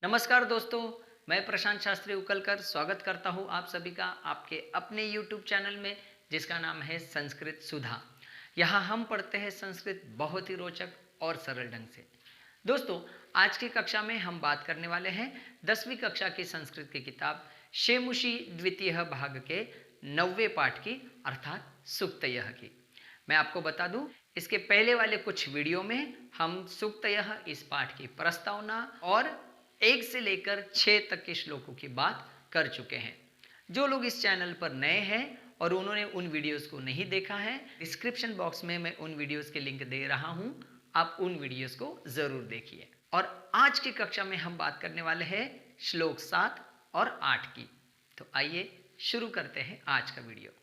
नमस्कार दोस्तों, मैं प्रशांत शास्त्री उकलकर स्वागत करता हूँ आप सभी का आपके अपने YouTube चैनल में जिसका नाम है संस्कृत सुधा। यहाँ हम पढ़ते हैं संस्कृत बहुत ही रोचक और सरल ढंग से। दोस्तों, आज की कक्षा में हम बात करने वाले हैं 10वीं कक्षा की संस्कृत की किताब शेमुषी द्वितीय भाग के 9वें पाठ की अर्थात सूक्तयः की। मैं आपको बता दूं, इसके पहले वाले कुछ वीडियो में हम सूक्तयः इस पाठ की प्रस्तावना और 1 से लेकर 6 तक के श्लोकों की बात कर चुके हैं। जो लोग इस चैनल पर नए हैं और उन्होंने उन वीडियोस को नहीं देखा है, डिस्क्रिप्शन बॉक्स में मैं उन वीडियोस के लिंक दे रहा हूं, आप उन वीडियोस को जरूर देखिए। और आज की कक्षा में हम बात करने वाले हैं श्लोक 7 और 8 की। तो आइए शुरू करते हैं आज का वीडियो।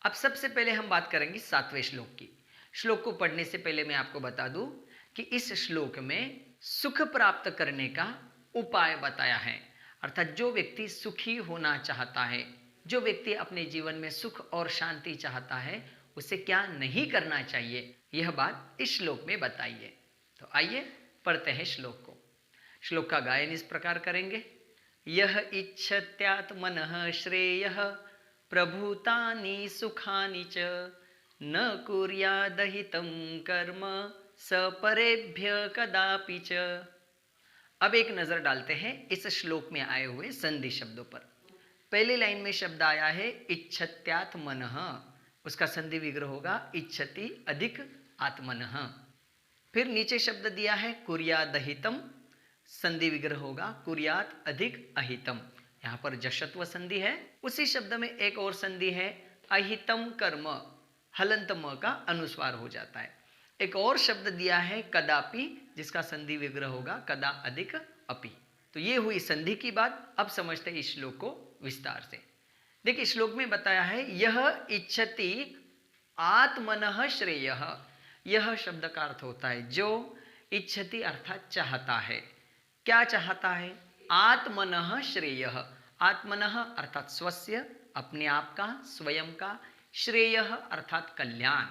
अब सबसे पहले हम बात करेंगे 7वें श्लोक की। श्लोक को पढ़ने से पहले मैं आपको बता दूं कि इस श्लोक में सुख प्राप्त करने का उपाय बताया है। अर्थात जो व्यक्ति सुखी होना चाहता है, जो व्यक्ति अपने जीवन में सुख और शांति चाहता है, उसे क्या नहीं करना चाहिए, यह बात इस श्लोक में बताई है। तो आइए पढ़ते हैं श्लोक को। श्लोक का गायन इस प्रकार करेंगे। यह इच्छत्यात्मनः श्रेयः प्रभूतानि सुखानि च न कुर्यादहितं कर्म सपरेभ्य कदापि च। अब एक नजर डालते हैं इस श्लोक में आए हुए संधि शब्दों पर। पहली लाइन में शब्द आया है इच्छत्यात्मनः, उसका संधि विग्रह होगा इच्छति अधिक आत्मनः। फिर नीचे शब्द दिया है कुर्यादहितम, संधि विग्रह होगा कुर्यात अधिक अहितम। यहाँ पर जशत्व संधि है। उसी शब्द में एक और संधि है अहितम कर्म, हलंत म का अनुस्वार हो जाता है। एक और शब्द दिया है कदापि, जिसका संधि विग्रह होगा कदा अधिक अपि। तो ये हुई संधि की बात। अब समझते हैं इस श्लोक को विस्तार से। देखिए, श्लोक में बताया है यह इच्छति आत्मनः श्रेयः। यह शब्द का अर्थ होता है जो, इच्छति अर्थात चाहता है। क्या चाहता है? आत्मनः श्रेयः। आत्मनः अर्थात स्वस्य, अपने आप का, स्वयं का, श्रेयः अर्थात कल्याण।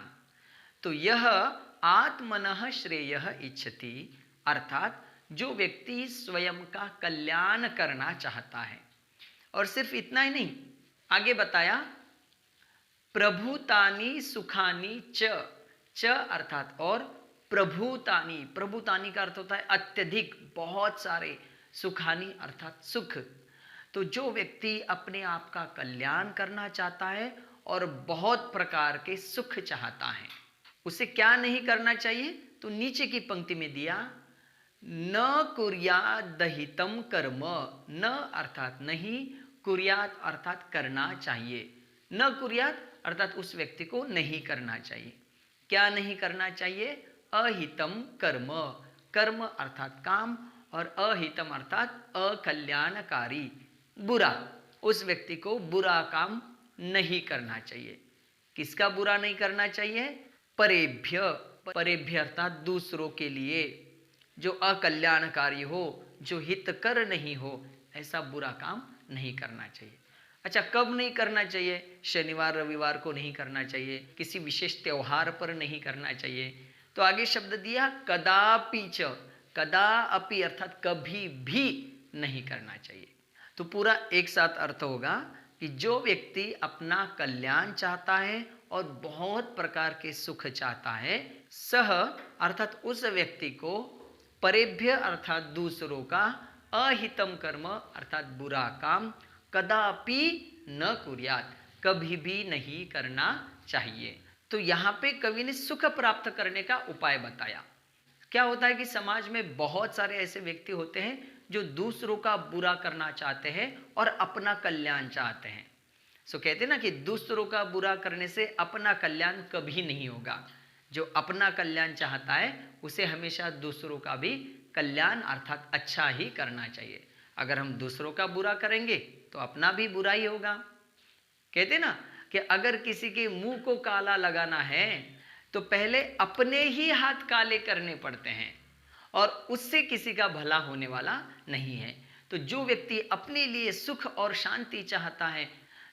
तो यह आत्मनः श्रेयः इच्छति अर्थात जो व्यक्ति स्वयं का कल्याण करना चाहता है। और सिर्फ इतना ही नहीं, आगे बताया प्रभूतानि सुखानि च अर्थात और प्रभूतानि, प्रभूतानि का अर्थ होता है अत्यधिक, बहुत सारे, सुखानि अर्थात सुख। तो जो व्यक्ति अपने आप का कल्याण करना चाहता है और बहुत प्रकार के सुख चाहता है, उसे क्या नहीं करना चाहिए? तो नीचे की पंक्ति में दिया न कुर्यादहितम कर्म। न अर्थात नहीं, कुर्यात अर्थात करना चाहिए। न कुर्यात अर्थात उस व्यक्ति को नहीं करना चाहिए। क्या नहीं करना चाहिए? अहितम कर्म। कर्म अर्थात काम और अहितम अर्थात अकल्याणकारी, बुरा। उस व्यक्ति को बुरा काम नहीं करना चाहिए। किसका बुरा नहीं करना चाहिए? परेभ्य। परेभ्य अर्थात दूसरों के लिए, जो अकल्याणकारी हो, जो हितकर नहीं हो, ऐसा बुरा काम नहीं करना चाहिए। अच्छा, कब नहीं करना चाहिए? शनिवार रविवार को नहीं करना चाहिए, किसी विशेष त्योहार पर नहीं करना चाहिए। तो आगे शब्द दिया कदापि च। कदा अपि अर्थात कभी भी नहीं करना चाहिए। तो पूरा एक साथ अर्थ होगा कि जो व्यक्ति अपना कल्याण चाहता है और बहुत प्रकार के सुख चाहता है, सह अर्थात उस व्यक्ति को परेभ्य अर्थात दूसरों का, अहितम कर्म अर्थात बुरा काम, कदापि न कुर्यात कभी भी नहीं करना चाहिए। तो यहाँ पे कवि ने सुख प्राप्त करने का उपाय बताया। क्या होता है कि समाज में बहुत सारे ऐसे व्यक्ति होते हैं जो दूसरों का बुरा करना चाहते हैं और अपना कल्याण चाहते हैं। सो कहते हैं ना कि दूसरों का बुरा करने से अपना कल्याण कभी नहीं होगा। जो अपना कल्याण चाहता है उसे हमेशा दूसरों का भी कल्याण अर्थात अच्छा ही करना चाहिए। अगर हम दूसरों का बुरा करेंगे तो अपना भी बुरा ही होगा। कहते ना कि अगर किसी के मुंह को काला लगाना है तो पहले अपने ही हाथ काले करने पड़ते हैं और उससे किसी का भला होने वाला नहीं है। तो जो व्यक्ति अपने लिए सुख और शांति चाहता है,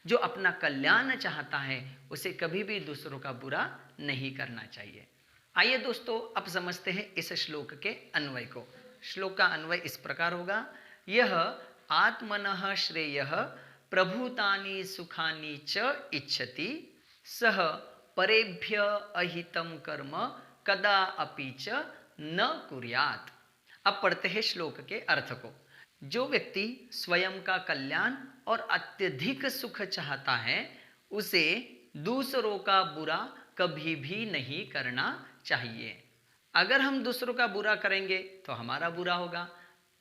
जो अपना कल्याण चाहता है, उसे कभी भी दूसरों का बुरा नहीं करना चाहिए। आइए दोस्तों, अब समझते हैं इस श्लोक के अन्वय को। श्लोक का अन्वय इस प्रकार होगा, यह आत्मनः श्रेयः प्रभूतानि सुखानि च इच्छति सह परेभ्य अहितं कर्म कदा अपि च न कुर्यात्। अब पढ़ते हैं श्लोक के अर्थ को। जो व्यक्ति स्वयं का कल्याण और अत्यधिक सुख चाहता है, उसे दूसरों का बुरा कभी भी नहीं करना चाहिए। अगर हम दूसरों का बुरा करेंगे तो हमारा बुरा होगा,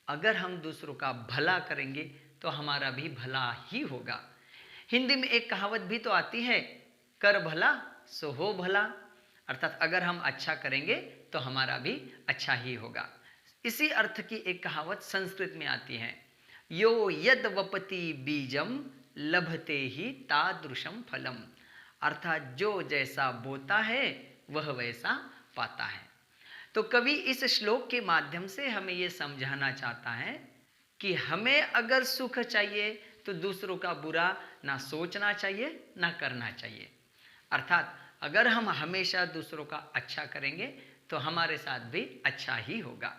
अगर हम दूसरों का भला करेंगे तो हमारा भी भला ही होगा। हिंदी में एक कहावत भी तो आती है, कर भला सो हो भला, अर्थात अगर हम अच्छा करेंगे तो हमारा भी अच्छा ही होगा। इसी अर्थ की एक कहावत संस्कृत में आती है, यो यद वपति बीजम लभते ही तादृशम फलम, अर्थात जो जैसा बोता है वह वैसा पाता है। तो कवि इस श्लोक के माध्यम से हमें ये समझाना चाहता है कि हमें अगर सुख चाहिए तो दूसरों का बुरा ना सोचना चाहिए ना करना चाहिए। अर्थात अगर हम हमेशा दूसरों का अच्छा करेंगे तो हमारे साथ भी अच्छा ही होगा।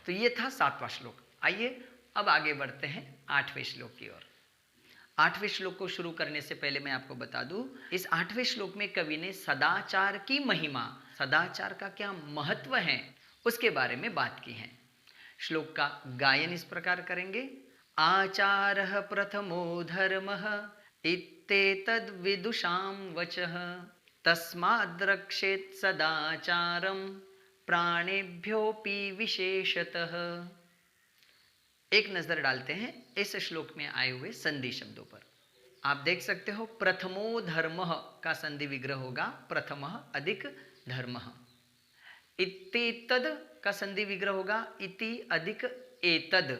तो ये था 7वां श्लोक। आइए अब आगे बढ़ते हैं 8वें श्लोक की ओर। 8वें श्लोक को शुरू करने से पहले मैं आपको बता दूं, इस 8वें श्लोक में कवि ने सदाचार की महिमा, सदाचार का क्या महत्व है, उसके बारे में बात की है। श्लोक का गायन इस प्रकार करेंगे, आचारः प्रथमो धर्मः इत्येतद् विदुषां वचः तस्माद्रक्षेत् सदाचारं प्राणेभ्योऽपि विशेषतः। एक नजर डालते हैं इस श्लोक में आए हुए संधि शब्दों पर। आप देख सकते हो, प्रथमो धर्मः का संधि विग्रह होगा प्रथमः अधिक धर्मः। इत्येतद् का संधि विग्रह होगा इति अधिक एतद्।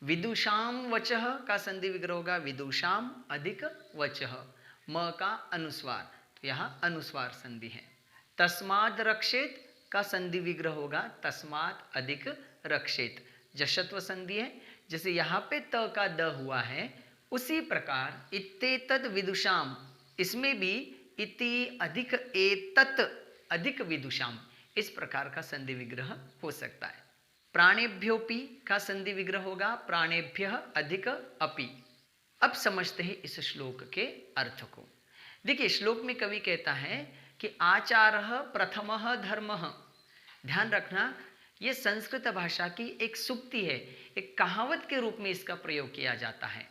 विदुषां वचः का संधि विग्रह होगा विदुषाम अधिक वचः। म का अनुस्वार, तो यहाँ अनुस्वार संधि है। तस्माद् रक्षेत का संधि विग्रह होगा तस्मात् अधिक रक्षेत, जशत्व संधि है। जैसे यहाँ पे त का द हुआ है, उसी प्रकार इत्येतद् विदुषाम, इसमें भी इति अधिक एतत् अधिक विदुषाम, इस प्रकार का संधि विग्रह हो सकता है। प्राणेभ्योपि का संधि विग्रह होगा प्राणेभ्यः अधिक अपि। अब समझते हैं इस श्लोक के अर्थ को। देखिए, श्लोक में कवि कहता है कि आचारः प्रथमः धर्मः। ध्यान रखना, ये संस्कृत भाषा की एक सूक्ति है, एक कहावत के रूप में इसका प्रयोग किया जाता है।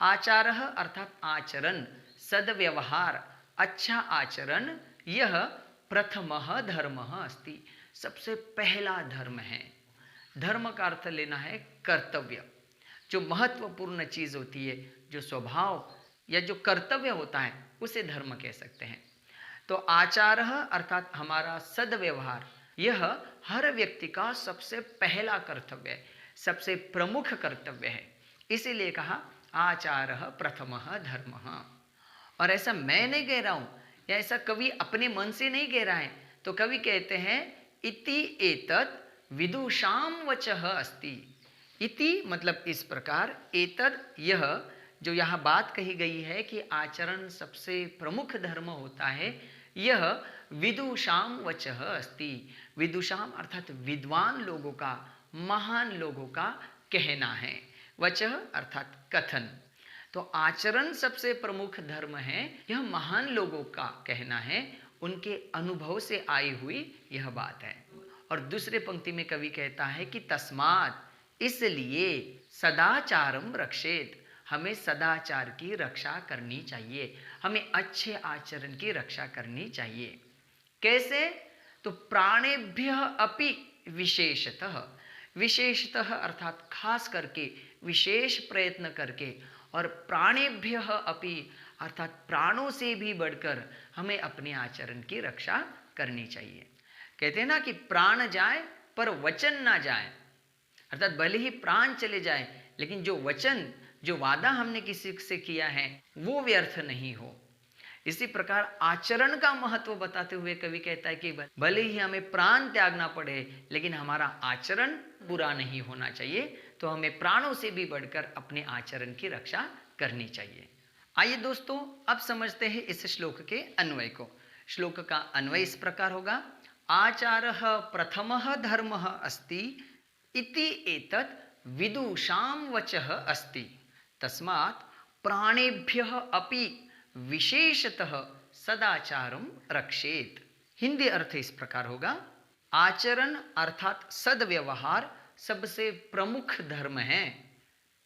आचारः अर्थात आचरण, सद्व्यवहार, अच्छा आचरण, यह प्रथमः धर्मः अस्ति, सबसे पहला धर्म है। धर्म का अर्थ लेना है कर्तव्य, जो महत्वपूर्ण चीज होती है, जो स्वभाव या जो कर्तव्य होता है, उसे धर्म कह सकते हैं। तो आचारः अर्थात हमारा सद्व्यवहार, यह हर व्यक्ति का सबसे पहला कर्तव्य है, सबसे प्रमुख कर्तव्य है। इसीलिए कहा आचारः प्रथमः धर्मः। और ऐसा मैं नहीं कह रहा हूं, या ऐसा कवि अपने मन से नहीं कह रहा है। तो कवि कहते हैं इति एतत् विदुषां वचः अस्ति। इति मतलब इस प्रकार, एतद यह, जो यहाँ बात कही गई है कि आचरण सबसे प्रमुख धर्म होता है, यह विदुषां वचः अस्ति। विदुषां अर्थात विद्वान लोगों का, महान लोगों का कहना है। वचः अर्थात कथन। तो आचरण सबसे प्रमुख धर्म है, यह महान लोगों का कहना है, उनके अनुभव से आई हुई यह बात है। और दूसरे पंक्ति में कवि कहता है कि तस्मात्, इसलिए सदाचारम रक्षेत, हमें सदाचार की रक्षा करनी चाहिए, हमें अच्छे आचरण की रक्षा करनी चाहिए। कैसे? तो प्राणेभ्य अपि विशेषतः, विशेषतः अर्थात खास करके, विशेष प्रयत्न करके, और प्राणेभ्य अपि अर्थात प्राणों से भी बढ़कर हमें अपने आचरण की रक्षा करनी चाहिए। कहते हैं ना कि प्राण जाए पर वचन ना जाए, अर्थात भले ही प्राण चले जाए लेकिन जो वचन, जो वादा हमने किसी से किया है वो व्यर्थ नहीं हो। इसी प्रकार आचरण का महत्व बताते हुए कवि कहता है कि भले ही हमें प्राण त्यागना पड़े लेकिन हमारा आचरण बुरा नहीं होना चाहिए, तो हमें प्राणों से भी बढ़कर अपने आचरण की रक्षा करनी चाहिए। आइए दोस्तों, अब समझते हैं इस श्लोक के अन्वय को। श्लोक का अन्वय इस प्रकार होगा, आचारः प्रथमः धर्मः अस्ति इति एतत् विदुषां वचः अस्ति, तस्मात् प्राणेभ्यः अपि विशेषतः सदाचारं रक्षेत। हिंदी अर्थ इस प्रकार होगा, आचरण अर्थात सदव्यवहार सबसे प्रमुख धर्म है,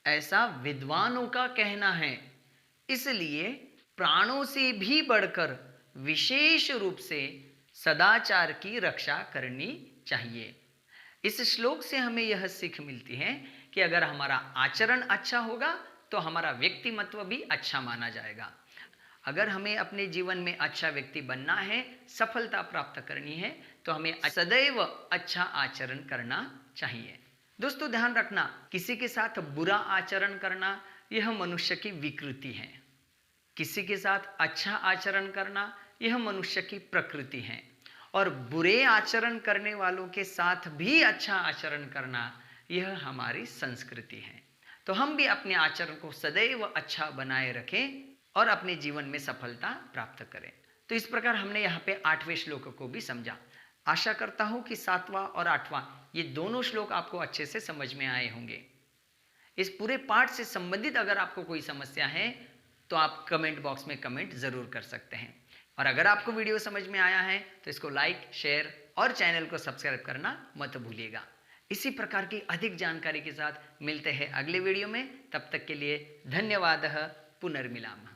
ऐसा विद्वानों का कहना है, इसलिए प्राणों से भी बढ़कर विशेष रूप से सदाचार की रक्षा करनी चाहिए। इस श्लोक से हमें यह सीख मिलती है कि अगर हमारा आचरण अच्छा होगा तो हमारा व्यक्तिमत्व भी अच्छा माना जाएगा। अगर हमें अपने जीवन में अच्छा व्यक्ति बनना है, सफलता प्राप्त करनी है, तो हमें सदैव अच्छा आचरण करना चाहिए। दोस्तों ध्यान रखना, किसी के साथ बुरा आचरण करना यह मनुष्य की विकृति है, किसी के साथ अच्छा आचरण करना यह मनुष्य की प्रकृति है, और बुरे आचरण करने वालों के साथ भी अच्छा आचरण करना यह हमारी संस्कृति है। तो हम भी अपने आचरण को सदैव अच्छा बनाए रखें और अपने जीवन में सफलता प्राप्त करें। तो इस प्रकार हमने यहाँ पे 8वें श्लोक को भी समझा। आशा करता हूँ कि 7वां और 8वां ये दोनों श्लोक आपको अच्छे से समझ में आए होंगे। इस पूरे पाठ से संबंधित अगर आपको कोई समस्या है तो आप कमेंट बॉक्स में कमेंट जरूर कर सकते हैं। और अगर आपको वीडियो समझ में आया है तो इसको लाइक, शेयर और चैनल को सब्सक्राइब करना मत भूलिएगा। इसी प्रकार की अधिक जानकारी के साथ मिलते हैं अगले वीडियो में। तब तक के लिए धन्यवाद। पुनर्मिलामः।